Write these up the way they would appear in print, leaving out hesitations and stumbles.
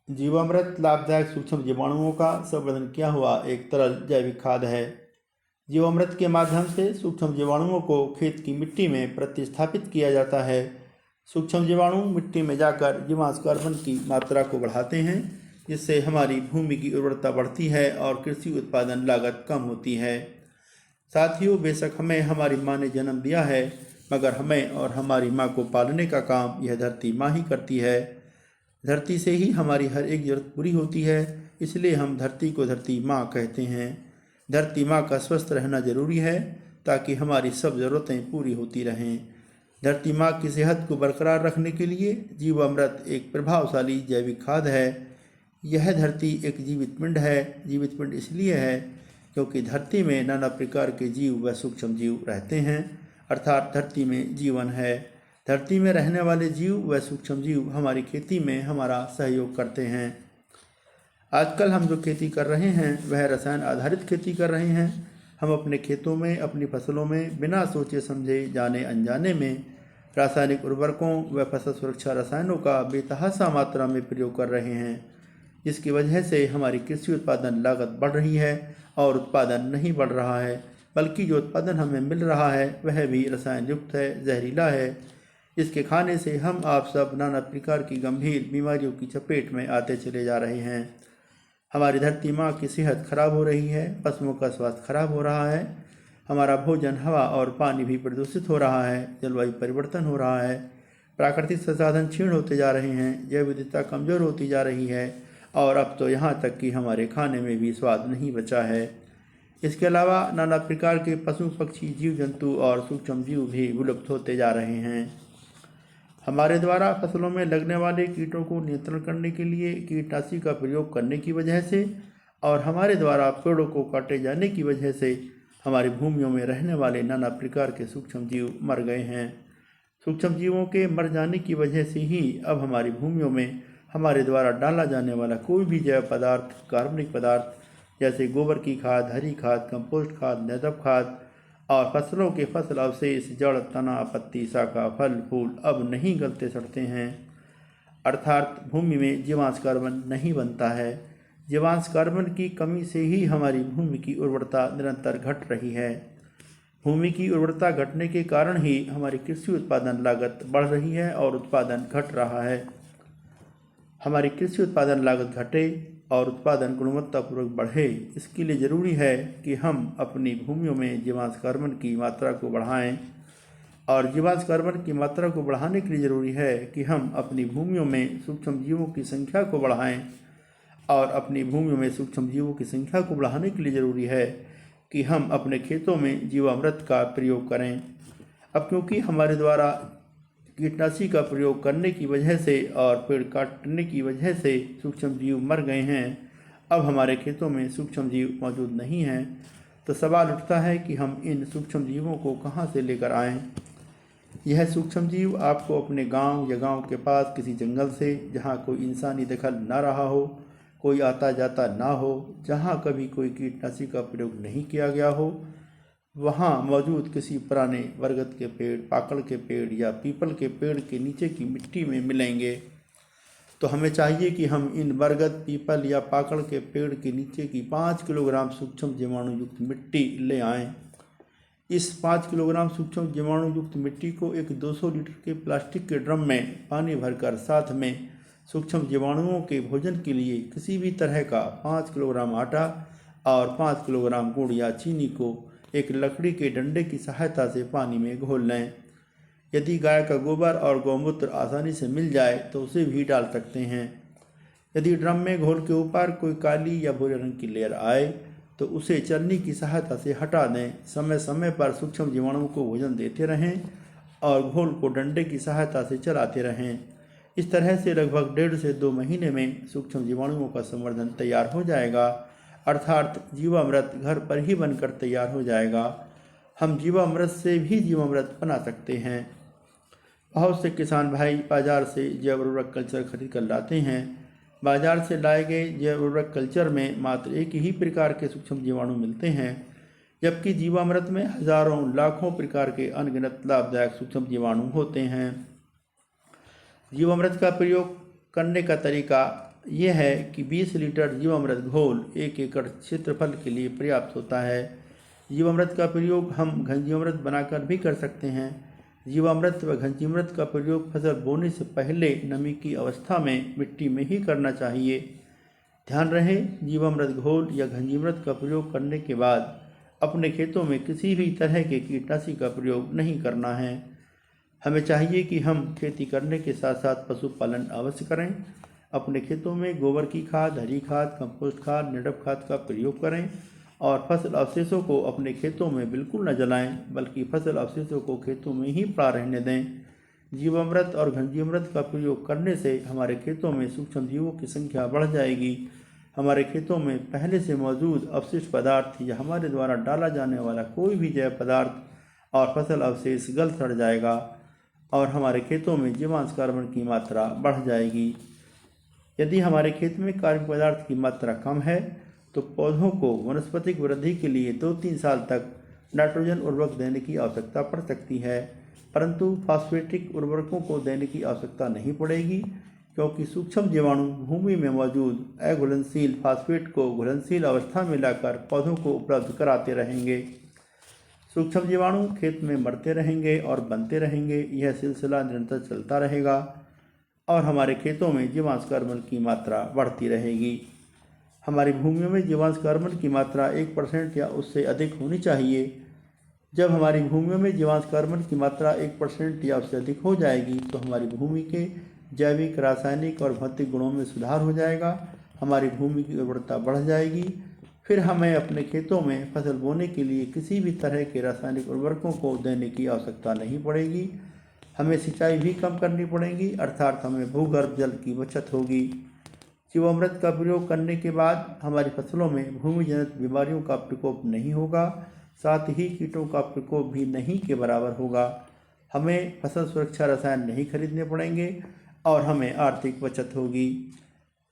जीवामृत लाभदायक सूक्ष्म जीवाणुओं का संवर्धन किया हुआ एक तरल जैविक खाद है। जीवामृत के माध्यम से सूक्ष्म जीवाणुओं को खेत की मिट्टी में प्रतिस्थापित किया जाता है। सूक्ष्म जीवाणु मिट्टी में जाकर जीवांश कार्बन की मात्रा को बढ़ाते हैं, जिससे हमारी भूमि की उर्वरता बढ़ती है और कृषि उत्पादन लागत कम होती है। साथियों, बेशक हमें हमारी माँ ने जन्म दिया है, मगर हमें और हमारी माँ को पालने का काम यह धरती माँ ही करती है। धरती से ही हमारी हर एक जरूरत पूरी होती है, इसलिए हम धरती को धरती माँ कहते हैं। धरती माँ का स्वस्थ रहना जरूरी है ताकि हमारी सब ज़रूरतें पूरी होती रहें। धरती माँ की सेहत को बरकरार रखने के लिए जीवामृत एक प्रभावशाली जैविक खाद है। यह धरती एक जीवित पिंड है। जीवित पिंड इसलिए है क्योंकि धरती में नाना प्रकार के जीव व सूक्ष्म जीव रहते हैं, अर्थात धरती में जीवन है। धरती में रहने वाले जीव व सूक्ष्म जीव हमारी खेती में हमारा सहयोग करते हैं। आजकल हम जो खेती कर रहे हैं वह रसायन आधारित खेती कर रहे हैं। हम अपने खेतों में अपनी फसलों में बिना सोचे समझे जाने अनजाने में रासायनिक उर्वरकों व फसल सुरक्षा रसायनों का बेतहाशा मात्रा में प्रयोग कर रहे हैं, जिसकी वजह से हमारी कृषि उत्पादन लागत बढ़ रही है और उत्पादन नहीं बढ़ रहा है, बल्कि जो उत्पादन हमें मिल रहा है वह भी रसायन युक्त है, जहरीला है। इसके खाने से हम आप सब नाना प्रकार की गंभीर बीमारियों की चपेट में आते चले जा रहे हैं। हमारी धरती माँ की सेहत खराब हो रही है, पशुओं का स्वास्थ्य खराब हो रहा है, हमारा भोजन, हवा और पानी भी प्रदूषित हो रहा है, जलवायु परिवर्तन हो रहा है, प्राकृतिक संसाधन क्षीण होते जा रहे हैं, जैव विविधता कमज़ोर होती जा रही है और अब तो यहाँ तक कि हमारे खाने में भी स्वाद नहीं बचा है। इसके अलावा नाना प्रकार के पशु पक्षी, जीव जंतु और सूक्ष्म जीव भी विलुप्त होते जा रहे हैं। हमारे द्वारा फसलों में लगने वाले कीटों को नियंत्रण करने के लिए कीटनाशी का प्रयोग करने की वजह से और हमारे द्वारा पेड़ों को काटे जाने की वजह से हमारी भूमियों में रहने वाले नाना प्रकार के सूक्ष्म जीव मर गए हैं। सूक्ष्म जीवों के मर जाने की वजह से ही अब हमारी भूमियों में हमारे द्वारा डाला जाने वाला कोई भी जैव पदार्थ, कार्बनिक पदार्थ जैसे गोबर की खाद, हरी खाद, कंपोस्ट खाद, नैदव खाद और फसलों के फसल अवशेष, जड़, तना, पत्ती, शाखा, फल, फूल अब नहीं गलते सड़ते हैं, अर्थात भूमि में जीवांश कार्बन नहीं बनता है। जीवांश कार्बन की कमी से ही हमारी भूमि की उर्वरता निरंतर घट रही है। भूमि की उर्वरता घटने के कारण ही हमारी कृषि उत्पादन लागत बढ़ रही है और उत्पादन घट रहा है। हमारी कृषि उत्पादन लागत घटे और उत्पादन गुणवत्तापूर्वक बढ़े, इसके लिए ज़रूरी है कि हम अपनी भूमियों में जीवांश कार्बन की मात्रा को बढ़ाएं। और जीवांश कार्बन की मात्रा को बढ़ाने के लिए ज़रूरी है कि हम अपनी भूमियों में सूक्ष्म जीवों की संख्या को बढ़ाएं। और अपनी भूमियों में सूक्ष्म जीवों की संख्या को बढ़ाने के लिए ज़रूरी है कि हम अपने खेतों में जीवामृत का प्रयोग करें। अब क्योंकि हमारे द्वारा कीटनाशी का प्रयोग करने की वजह से और पेड़ काटने की वजह से सूक्ष्म जीव मर गए हैं, अब हमारे खेतों में सूक्ष्म जीव मौजूद नहीं हैं, तो सवाल उठता है कि हम इन सूक्ष्म जीवों को कहां से लेकर आएं। यह सूक्ष्म जीव आपको अपने गांव या गांव के पास किसी जंगल से, जहां कोई इंसानी दखल ना रहा हो, कोई आता जाता ना हो, जहां कभी कोई कीटनाशी का प्रयोग नहीं किया गया हो, वहाँ मौजूद किसी पुराने बरगद के पेड़, पाकड़ के पेड़ या पीपल के पेड़ के नीचे की मिट्टी में मिलेंगे। तो हमें चाहिए कि हम इन बरगद, पीपल या पाकड़ के पेड़ के नीचे की 5 किलोग्राम सूक्ष्म जीवाणु युक्त मिट्टी ले आएं। इस 5 किलोग्राम सूक्ष्म जीवाणु युक्त मिट्टी को एक 200 लीटर के प्लास्टिक के ड्रम में पानी भरकर साथ में सूक्ष्म जीवाणुओं के भोजन के लिए किसी भी तरह का 5 किलोग्राम आटा और 5 किलोग्राम गुड़ या चीनी को एक लकड़ी के डंडे की सहायता से पानी में घोल लें। यदि गाय का गोबर और गौमूत्र आसानी से मिल जाए तो उसे भी डाल सकते हैं। यदि ड्रम में घोल के ऊपर कोई काली या भूरे रंग की लेयर आए तो उसे चलनी की सहायता से हटा दें। समय समय पर सूक्ष्म जीवाणुओं को भोजन देते रहें और घोल को डंडे की सहायता से चलाते रहें। इस तरह से लगभग 1.5 से 2 महीने में सूक्ष्म जीवाणुओं का संवर्धन तैयार हो जाएगा, अर्थात जीवामृत घर पर ही बनकर तैयार हो जाएगा। हम जीवामृत से भी जीवामृत बना सकते हैं। बहुत से किसान भाई बाजार से जैव उर्वरक कल्चर खरीद कर लाते हैं। बाजार से लाए गए जैव उर्वरक कल्चर में मात्र एक ही प्रकार के सूक्ष्म जीवाणु मिलते हैं, जबकि जीवामृत में हजारों लाखों प्रकार के अनगिनत लाभदायक सूक्ष्म जीवाणु होते हैं। जीवामृत का प्रयोग करने का तरीका यह है कि 20 लीटर जीवामृत घोल 1 एकड़ क्षेत्रफल के लिए पर्याप्त होता है। जीवामृत का प्रयोग हम घनजीवामृत बनाकर भी कर सकते हैं। जीवामृत व घनजीवामृत का प्रयोग फसल बोने से पहले नमी की अवस्था में मिट्टी में ही करना चाहिए। ध्यान रहे, जीवामृत घोल या घनजीवामृत का प्रयोग करने के बाद अपने खेतों में किसी भी तरह के कीटनाशी का प्रयोग नहीं करना है। हमें चाहिए कि हम खेती करने के साथ साथ पशुपालन अवश्य करें। अपने खेतों में गोबर की खाद, हरी खाद, कंपोस्ट खाद, निडप खाद का प्रयोग करें और फसल अवशेषों को अपने खेतों में बिल्कुल न जलाएं, बल्कि फसल अवशेषों को खेतों में ही पड़ा रहने दें। जीवामृत और घनजीवामृत का प्रयोग करने से हमारे खेतों में सूक्ष्म जीवों की संख्या बढ़ जाएगी। हमारे खेतों में पहले से मौजूद अवशिष्ट पदार्थ या हमारे द्वारा डाला जाने वाला कोई भी जैव पदार्थ और फसल अवशेष गल सड़ जाएगा और हमारे खेतों में जीवांश कार्बन की मात्रा बढ़ जाएगी। यदि हमारे खेत में कार्बनिक पदार्थ की मात्रा कम है तो पौधों को वनस्पतिक वृद्धि के लिए 2-3 साल तक नाइट्रोजन उर्वरक देने की आवश्यकता पड़ सकती है, परंतु फास्फेटिक उर्वरकों को देने की आवश्यकता नहीं पड़ेगी, क्योंकि सूक्ष्म जीवाणु भूमि में मौजूद अघुलनशील फास्फेट को घुलनशील अवस्था में लाकर पौधों को उपलब्ध कराते रहेंगे। सूक्ष्म जीवाणु खेत में मरते रहेंगे और बनते रहेंगे। यह सिलसिला निरंतर चलता रहेगा और हमारे खेतों में जीवांश कार्बन की मात्रा बढ़ती रहेगी। हमारी भूमियों में जीवांश कार्बन की मात्रा 1% या उससे अधिक होनी चाहिए। जब हमारी भूमियों में जीवांश कार्बन की मात्रा 1% या उससे अधिक हो जाएगी तो हमारी भूमि के जैविक, रासायनिक और भौतिक गुणों में सुधार हो जाएगा। हमारी भूमि की उर्वरता बढ़ जाएगी। फिर हमें अपने खेतों में फसल बोने के लिए किसी भी तरह के रासायनिक उर्वरकों को देने की आवश्यकता नहीं पड़ेगी। हमें सिंचाई भी कम करनी पड़ेगी, अर्थात हमें भूगर्भ जल की बचत होगी। जीवामृत का प्रयोग करने के बाद हमारी फसलों में भूमिजनित बीमारियों का प्रकोप नहीं होगा, साथ ही कीटों का प्रकोप भी नहीं के बराबर होगा। हमें फसल सुरक्षा रसायन नहीं खरीदने पड़ेंगे और हमें आर्थिक बचत होगी।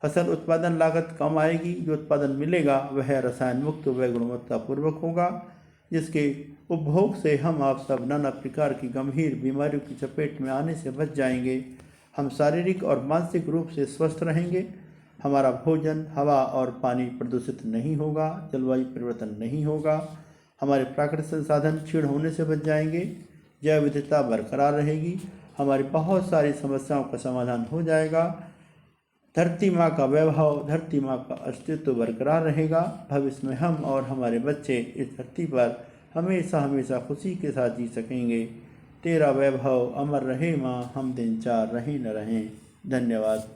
फसल उत्पादन लागत कम आएगी। जो उत्पादन मिलेगा वह रसायन मुक्त व गुणवत्तापूर्वक होगा, जिसके उपभोग से हम आप सब नाना प्रकार की गंभीर बीमारियों की चपेट में आने से बच जाएंगे। हम शारीरिक और मानसिक रूप से स्वस्थ रहेंगे। हमारा भोजन, हवा और पानी प्रदूषित नहीं होगा, जलवायु परिवर्तन नहीं होगा। हमारे प्राकृतिक संसाधन क्षीण होने से बच जाएंगे। जैव विविधता बरकरार रहेगी। हमारी बहुत सारी समस्याओं का समाधान हो जाएगा। धरती माँ का वैभव, धरती माँ का अस्तित्व बरकरार रहेगा। भविष्य में हम और हमारे बच्चे इस धरती पर हमेशा हमेशा खुशी के साथ जी सकेंगे। तेरा वैभव अमर रहे माँ, हम दिन चार रहें न रहें। धन्यवाद।